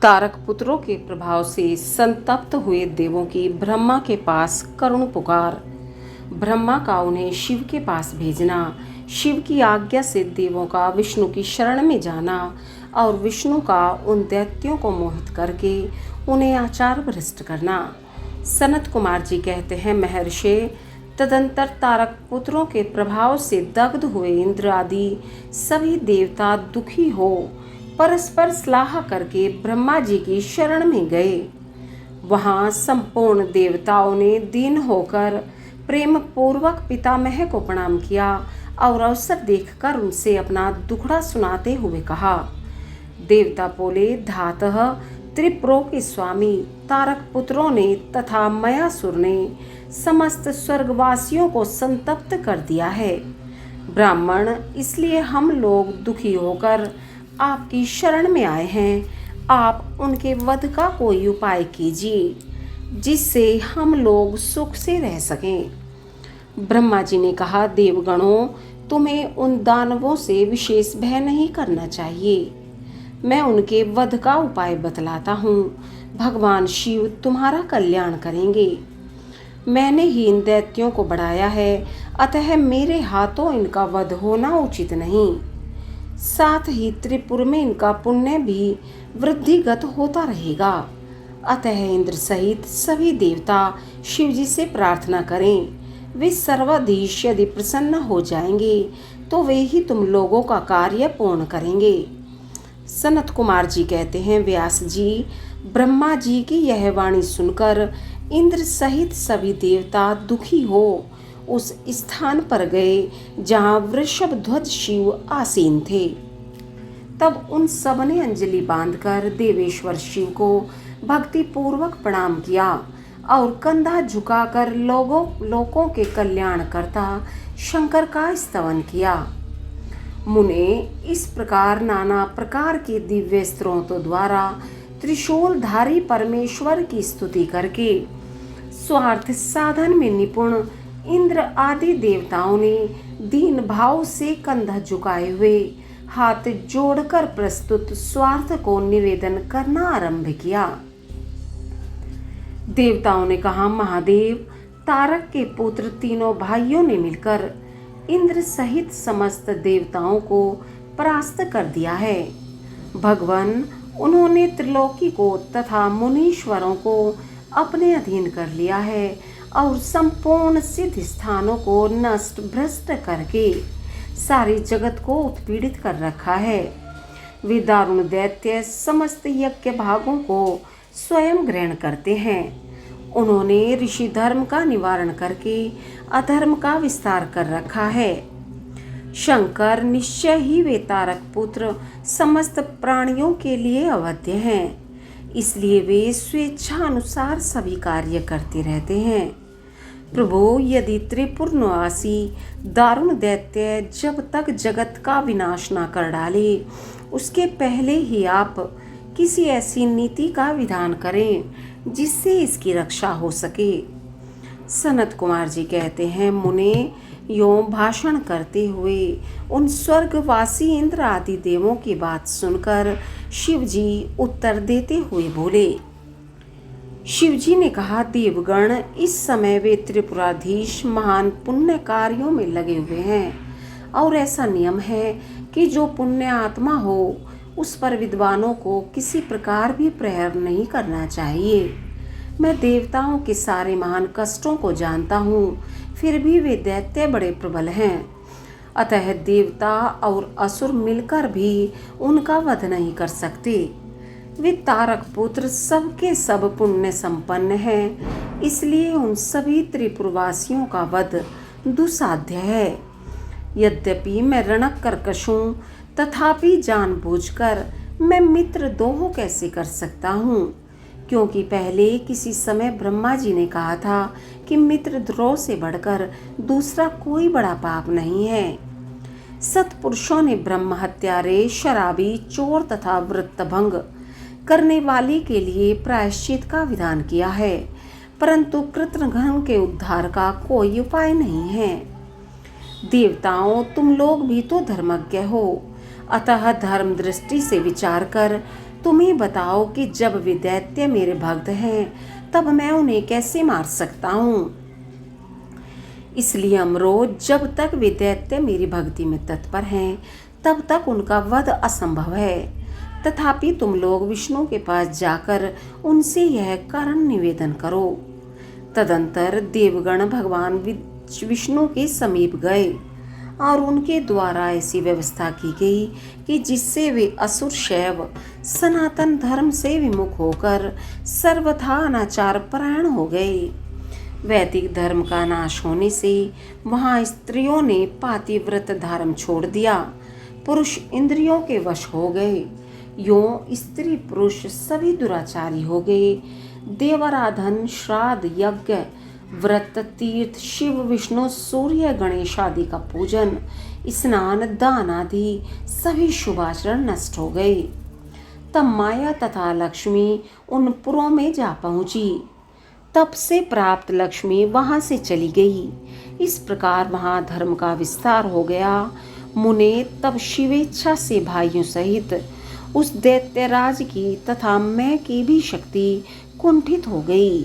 तारक पुत्रों के प्रभाव से संतप्त हुए देवों की ब्रह्मा के पास करुण पुकार। ब्रह्मा का उन्हें शिव के पास भेजना, शिव की आज्ञा से देवों का विष्णु की शरण में जाना और विष्णु का उन दैत्यों को मोहित करके उन्हें आचार भ्रष्ट करना। सनत कुमार जी कहते हैं, महर्षि, तदंतर तारक पुत्रों के प्रभाव से दग्ध हुए इंद्र आदि सभी देवता दुखी हो परस्पर सलाह करके ब्रह्मा जी की शरण में गए। वहां संपूर्ण देवताओं ने दीन होकर प्रेम पूर्वक पितामह को प्रणाम किया और अवसर देखकर उनसे अपना दुखड़ा सुनाते हुए कहा। देवता बोले, धातः त्रिपुरों के स्वामी तारक पुत्रों ने तथा मयासुर ने समस्त स्वर्गवासियों को संतप्त कर दिया है। ब्राह्मण, इसलिए हम लोग दुखी होकर आपकी शरण में आए हैं। आप उनके वध का कोई उपाय कीजिए जिससे हम लोग सुख से रह सकें। ब्रह्मा जी ने कहा, देवगणों, तुम्हें उन दानवों से विशेष भय नहीं करना चाहिए। मैं उनके वध का उपाय बतलाता हूँ। भगवान शिव तुम्हारा कल्याण करेंगे। मैंने ही इन दैत्यों को बढ़ाया है, अतः मेरे हाथों इनका वध होना उचित नहीं। साथ ही त्रिपुर में इनका पुण्य भी वृद्धिगत होता रहेगा। अतः इंद्र सहित सभी देवता शिव जी से प्रार्थना करें। वे सर्वाधीश यदि प्रसन्न हो जाएंगे तो वे ही तुम लोगों का कार्य पूर्ण करेंगे। सनत कुमार जी कहते हैं, व्यास जी, ब्रह्मा जी की यह वाणी सुनकर इंद्र सहित सभी देवता दुखी हो उस स्थान पर गए जहाँ वृषभ ध्वज शिव आसीन थे। तब उन सब ने अंजलि बांधकर देवेश्वर शिव को भक्ति पूर्वक प्रणाम किया और कंधा झुकाकर लोगों के कल्याण करता शंकर का स्तवन किया। मुने इस प्रकार नाना प्रकार के दिव्य स्त्रोतों द्वारा त्रिशूलधारी परमेश्वर की स्तुति करके स्वार्थ साधन में निपुण इंद्र आदि देवताओं ने दीन भाव से कंधा झुकाए हुए हाथ जोड़कर प्रस्तुत स्वार्थ को निवेदन करना आरंभ किया। देवताओं ने कहा, महादेव, तारक के पुत्र तीनों भाइयों ने मिलकर इंद्र सहित समस्त देवताओं को परास्त कर दिया है। भगवान, उन्होंने त्रिलोकी को तथा मुनीश्वरों को अपने अधीन कर लिया है और संपूर्ण सिद्ध स्थानों को नष्ट भ्रष्ट करके सारे जगत को उत्पीड़ित कर रखा है। वे दारुण दैत्य समस्त यज्ञ भागों को स्वयं ग्रहण करते हैं। उन्होंने ऋषि धर्म का निवारण करके अधर्म का विस्तार कर रखा है। शंकर, निश्चय ही वे तारक पुत्र समस्त प्राणियों के लिए अवध्य हैं, इसलिए वे स्वेच्छा अनुसार सभी कार्य करते रहते हैं। प्रभु, यदि त्रिपुर निवासी दारुण दैत्य जब तक जगत का विनाश न कर डाले, उसके पहले ही आप किसी ऐसी नीति का विधान करें जिससे इसकी रक्षा हो सके। सनत कुमार जी कहते हैं, मुने, यों भाषण करते हुए उन स्वर्गवासी इंद्र आदि देवों की बात सुनकर शिव जी उत्तर देते हुए बोले। शिव जी ने कहा, देवगण, इस समय वे त्रिपुराधीश महान पुण्य कार्यों में लगे हुए हैं और ऐसा नियम है कि जो पुण्य आत्मा हो उस पर विद्वानों को किसी प्रकार भी प्रहार नहीं करना चाहिए। मैं देवताओं के सारे महान कष्टों को जानता हूँ, फिर भी वे दैत्य बड़े प्रबल हैं। अतः देवता और असुर मिलकर भी उनका वध नहीं कर सकते। वे तारक पुत्र सबके सब पुण्य संपन्न हैं, इसलिए उन सभी त्रिपुरवासियों का वध दुसाध्य है। यद्यपि मैं रणक कर्कश हूँ, तथापि जानबूझकर मैं मित्र द्रोह कैसे कर सकता हूँ, क्योंकि पहले किसी समय ब्रह्मा जी ने कहा था कि मित्र द्रोह से बढ़कर दूसरा कोई बड़ा पाप नहीं है। सत्पुरुषों ने ब्रह्म हत्यारे, शराबी, चोर तथा व्रतभंग करने वाले के लिए प्रायश्चित का विधान किया है, परंतु कृतघ्न के उद्धार का कोई उपाय नहीं है। देवताओं, तुम लोग भी तो धर्मज्ञ हो, अतः धर्म दृष्टि से विचार कर तुम्हें बताओ कि जब वे दैत्य मेरे भक्त हैं तब मैं उन्हें कैसे मार सकता हूँ। इसलिए अमरोध, जब तक वे दैत्य मेरी भक्ति में तत्पर हैं तब तक उनका वध असंभव है। तथापि तुम लोग विष्णु के पास जाकर उनसे यह कारण निवेदन करो। तदंतर देवगण भगवान विष्णु के समीप गए और उनके द्वारा ऐसी व्यवस्था की गई कि जिससे वे असुर शैव सनातन धर्म से विमुख होकर सर्वथा अनाचार परायण हो गए। वैदिक धर्म का नाश होने से वहाँ स्त्रियों ने पातिव्रत धर्म छोड़ दिया, पुरुष इंद्रियों के वश हो गए। यों स्त्री पुरुष सभी दुराचारी हो गए। देवाराधन, श्राद्ध, यज्ञ, व्रत, तीर्थ, शिव, विष्णु, सूर्य, गणेश आदि का पूजन, स्नान, दान आदि सभी शुभाचरण नष्ट हो गए। तब माया तथा लक्ष्मी उन पुरों में जा पहुंची। तप से प्राप्त लक्ष्मी वहां से चली गई। इस प्रकार वहां धर्म का विस्तार हो गया। मुने तब शिवेच्छा से भाइयों सहित उस दैत्यराज की तथा मैं की भी शक्ति कुंठित हो गई।